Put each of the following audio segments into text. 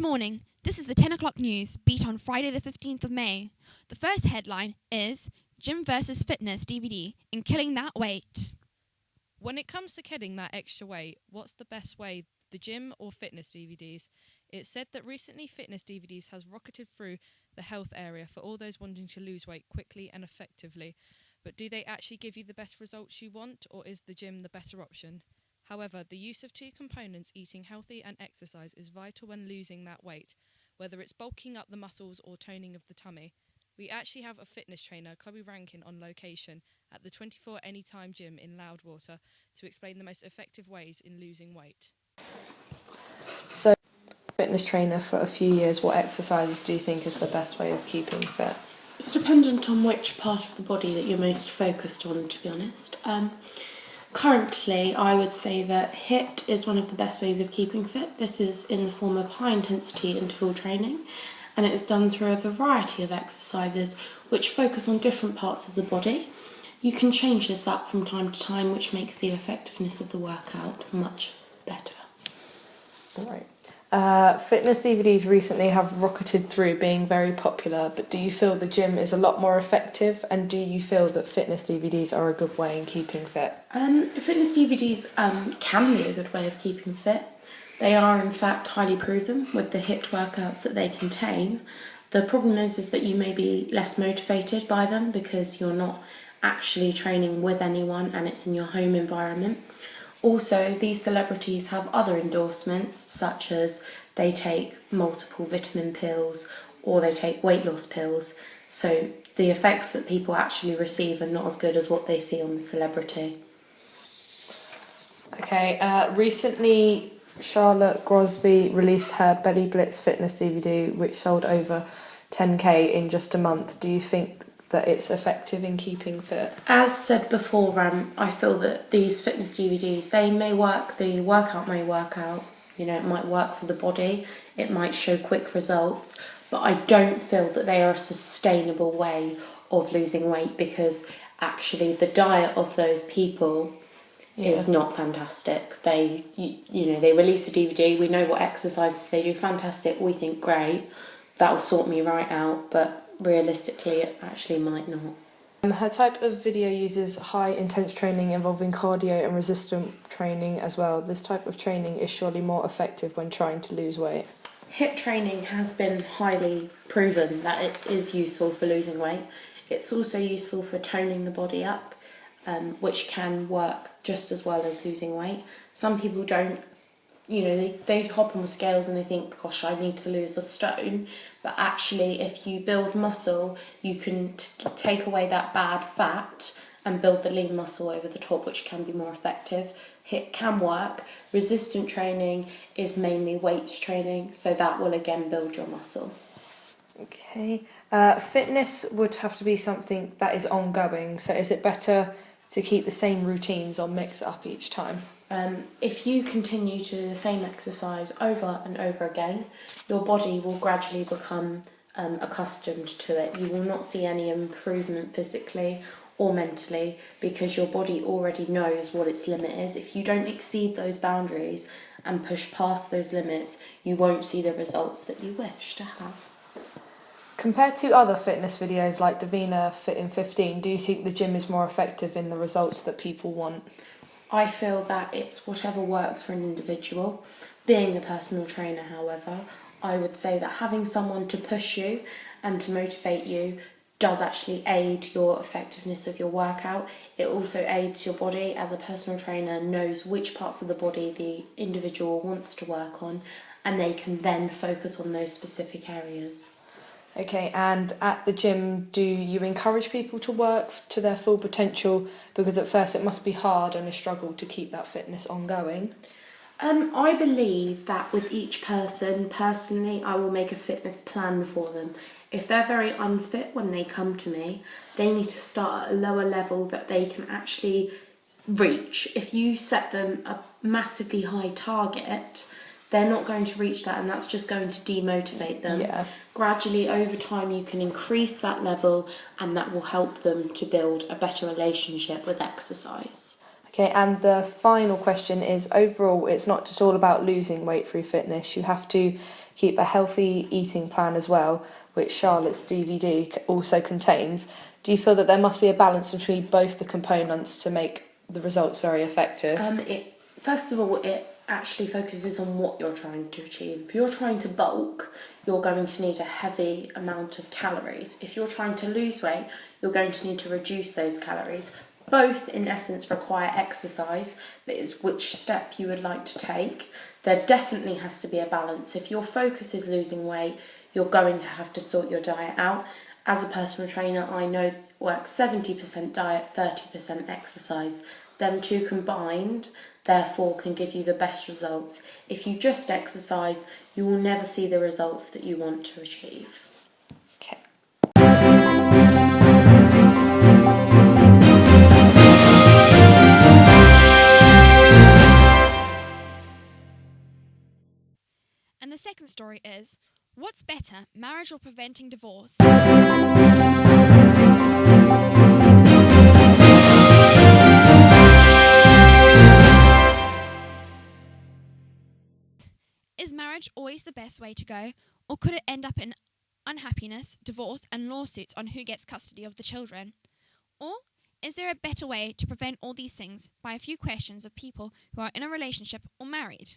morning. This is the 10 o'clock news, beat on Friday the 15th of May. The first headline is Gym versus Fitness DVD in killing that weight. When it comes to killing that extra weight, what's the best way, the gym or fitness DVDs? It's said that recently fitness DVDs has rocketed through the health area for all those wanting to lose weight quickly and effectively. But do they actually give you the best results you want, or is the gym the better option? However, the use of two components, eating healthy and exercise, is vital when losing that weight, whether it's bulking up the muscles or toning of the tummy. We actually have a fitness trainer, Chloe Rankin, on location at the 24 Anytime Gym in Loudwater to explain the most effective ways in losing weight. So, fitness trainer for a few years, what exercises do you think is the best way of keeping fit? It's dependent on which part of the body that you're most focused on, to be honest. Currently, I would say that HIIT is one of the best ways of keeping fit. This is in the form of high-intensity interval training, and it is done through a variety of exercises which focus on different parts of the body. You can change this up from time to time, which makes the effectiveness of the workout much better. Right. Fitness DVDs recently have rocketed through being very popular, but do you feel the gym is a lot more effective, and do you feel that fitness DVDs are a good way in keeping fit? Fitness DVDs can be a good way of keeping fit. They are in fact highly proven with the HIIT workouts that they contain. The problem is that you may be less motivated by them because you're not actually training with anyone and it's in your home environment. Also, these celebrities have other endorsements, such as they take multiple vitamin pills or they take weight loss pills. So the effects that people actually receive are not as good as what they see on the celebrity. Okay, recently Charlotte Grosby released her Belly Blitz fitness DVD, which sold over 10k in just a month. Do you think that it's effective in keeping fit? As said before, I feel that these fitness DVDs, they may work, the workout may work out, it might work for the body, it might show quick results, but I don't feel that they are a sustainable way of losing weight, because actually the diet of those people is not fantastic. They release a DVD, we know what exercises they do, fantastic, we think great, that will sort me right out, but realistically it actually might not. Her type of video uses high intense training involving cardio and resistance training as well. This type of training is surely more effective when trying to lose weight. HIIT training has been highly proven that it is useful for losing weight. It's also useful for toning the body up, which can work just as well as losing weight. Some people don't, they hop on the scales and they think, gosh, I need to lose a stone. But actually, if you build muscle, you can take away that bad fat and build the lean muscle over the top, which can be more effective. HIIT can work. Resistant training is mainly weights training, so that will again build your muscle. Okay. Fitness would have to be something that is ongoing, so is it better to keep the same routines or mix it up each time? If you continue to do the same exercise over and over again, your body will gradually become accustomed to it. You will not see any improvement physically or mentally because your body already knows what its limit is. If you don't exceed those boundaries and push past those limits, you won't see the results that you wish to have. Compared to other fitness videos like Davina Fit in 15, do you think the gym is more effective in the results that people want? I feel that it's whatever works for an individual. Being a personal trainer, however, I would say that having someone to push you and to motivate you does actually aid your effectiveness of your workout. It also aids your body, as a personal trainer knows which parts of the body the individual wants to work on, and they can then focus on those specific areas. Okay, and at the gym, do you encourage people to work to their full potential? Because at first it must be hard and a struggle to keep that fitness ongoing. I believe that with each person, personally, I will make a fitness plan for them. If they're very unfit when they come to me, they need to start at a lower level that they can actually reach. If you set them a massively high target, they're not going to reach that, and that's just going to demotivate them. Yeah. Gradually, over time, you can increase that level, and that will help them to build a better relationship with exercise. Okay, and the final question is, overall, it's not just all about losing weight through fitness. You have to keep a healthy eating plan as well, which Charlotte's DVD also contains. Do you feel that there must be a balance between both the components to make the results very effective? First of all, it actually focuses on what you're trying to achieve. If you're trying to bulk, you're going to need a heavy amount of calories. If you're trying to lose weight, you're going to need to reduce those calories. Both, in essence, require exercise, but it's which step you would like to take. There definitely has to be a balance. If your focus is losing weight, you're going to have to sort your diet out. As a personal trainer, I know it works 70% diet, 30% exercise. Them two combined, therefore, can give you the best results. If you just exercise, you will never see the results that you want to achieve. Okay. And the second story is, what's better, marriage or preventing divorce? Is marriage always the best way to go, or could it end up in unhappiness, divorce, and lawsuits on who gets custody of the children? Or is there a better way to prevent all these things by a few questions of people who are in a relationship or married?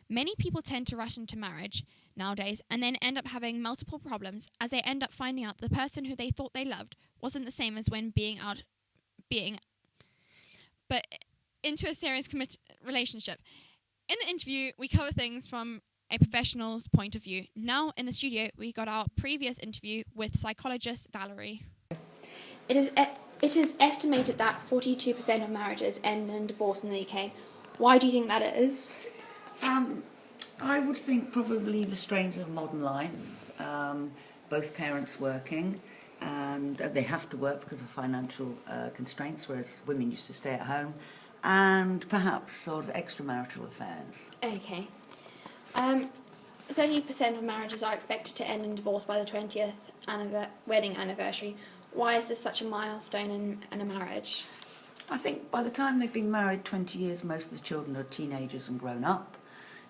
Many people tend to rush into marriage nowadays and then end up having multiple problems as they end up finding out the person who they thought they loved wasn't the same as when but into a serious relationship. In the interview, we cover things from a professional's point of view. Now in the studio, we got our previous interview with psychologist Valerie. It is estimated that 42% of marriages end in divorce in the UK. Why do you think that is? I would think probably the strains of modern life, both parents working, and they have to work because of financial constraints, whereas women used to stay at home, and perhaps sort of extramarital affairs. Okay. 30% of marriages are expected to end in divorce by the 20th wedding anniversary. Why is this such a milestone in a marriage? I think by the time they've been married 20 years, most of the children are teenagers and grown up.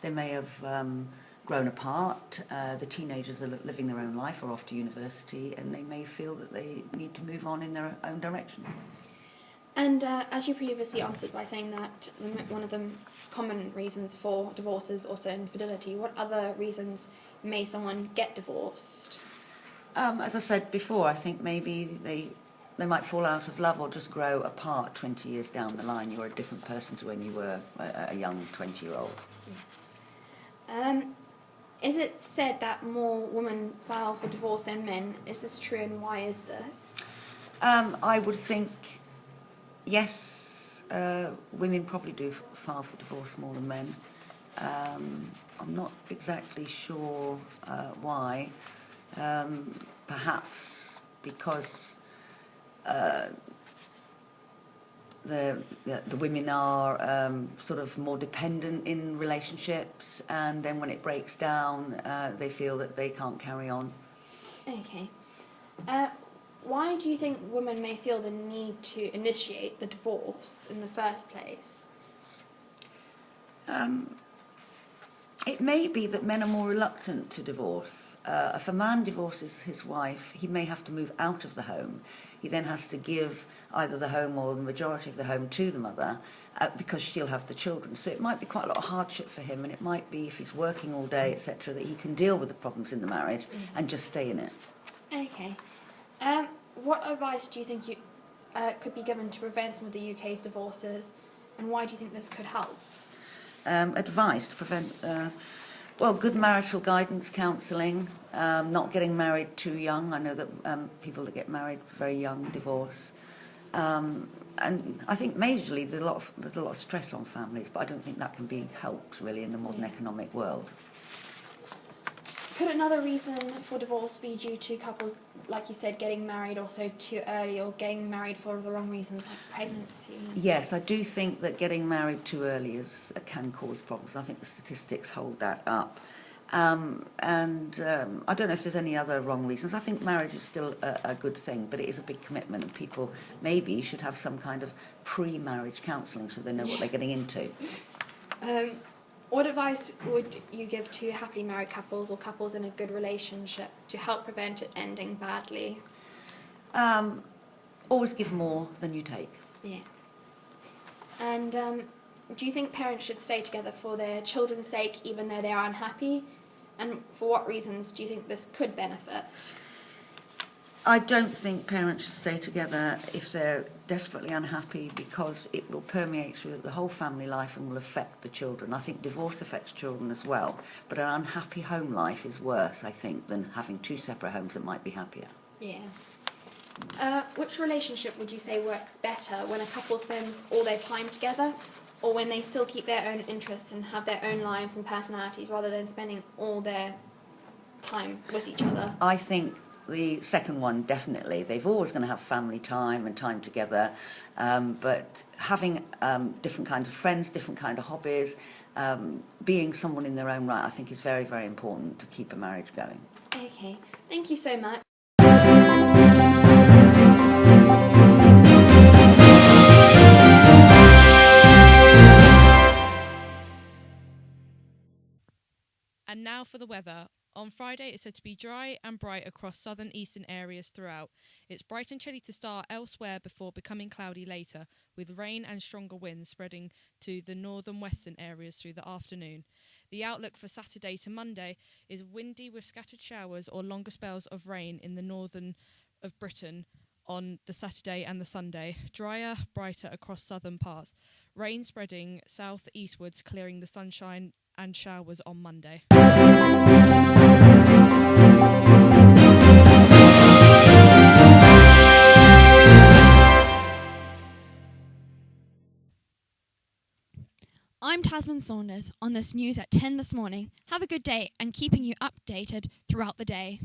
They may have grown apart. The teenagers are living their own life or off to university, and they may feel that they need to move on in their own direction. And as you previously answered by saying that one of the common reasons for divorce is also infidelity, what other reasons may someone get divorced? As I said before, I think maybe they might fall out of love or just grow apart 20 years down the line. You're a different person to when you were a young 20-year-old. Is it said that more women file for divorce than men? Is this true, and why is this? I would think, yes, women probably do file for divorce more than men. I'm not exactly sure why. Perhaps because the women are sort of more dependent in relationships, and then when it breaks down, they feel that they can't carry on. Okay. Why do you think women may feel the need to initiate the divorce in the first place? It may be that men are more reluctant to divorce. If a man divorces his wife, he may have to move out of the home. He then has to give either the home or the majority of the home to the mother because she'll have the children. So it might be quite a lot of hardship for him, and it might be, if he's working all day, etc., that he can deal with the problems in the marriage and just stay in it. Okay. What advice do you think could be given to prevent some of the UK's divorces, and why do you think this could help? Advice to prevent, good marital guidance, counselling, not getting married too young. I know that people that get married very young divorce. And I think majorly there's a lot of stress on families, but I don't think that can be helped really in the modern economic world. Could another reason for divorce be due to couples, like you said, getting married also too early, or getting married for the wrong reasons, like pregnancy? Yes, I do think that getting married too early can cause problems. I think the statistics hold that up. I don't know if there's any other wrong reasons. I think marriage is still a good thing, but it is a big commitment, and people maybe should have some kind of pre-marriage counselling so they know what they're getting into. What advice would you give to happily married couples or couples in a good relationship to help prevent it ending badly? Always give more than you take. Yeah. And do you think parents should stay together for their children's sake even though they are unhappy? And for what reasons do you think this could benefit? I don't think parents should stay together if they're desperately unhappy, because it will permeate through the whole family life and will affect the children. I think divorce affects children as well, but an unhappy home life is worse, I think, than having two separate homes that might be happier. Yeah. Which relationship would you say works better, when a couple spends all their time together, or when they still keep their own interests and have their own lives and personalities rather than spending all their time with each other? I think the second one, definitely. They've always going to have family time and time together, but having different kinds of friends, different kind of hobbies, being someone in their own right, I think is very, very important to keep a marriage going. Okay, thank you so much. And now for the weather. On Friday, it's said to be dry and bright across southern eastern areas throughout. It's bright and chilly to start elsewhere before becoming cloudy later, with rain and stronger winds spreading to the northern western areas through the afternoon. The outlook for Saturday to Monday is windy with scattered showers or longer spells of rain in the northern of Britain on the Saturday and the Sunday. Drier, brighter across southern parts. Rain spreading south eastwards, clearing the sunshine and showers on Monday. I'm Tasman Saunders on this news at 10 this morning. Have a good day and keeping you updated throughout the day.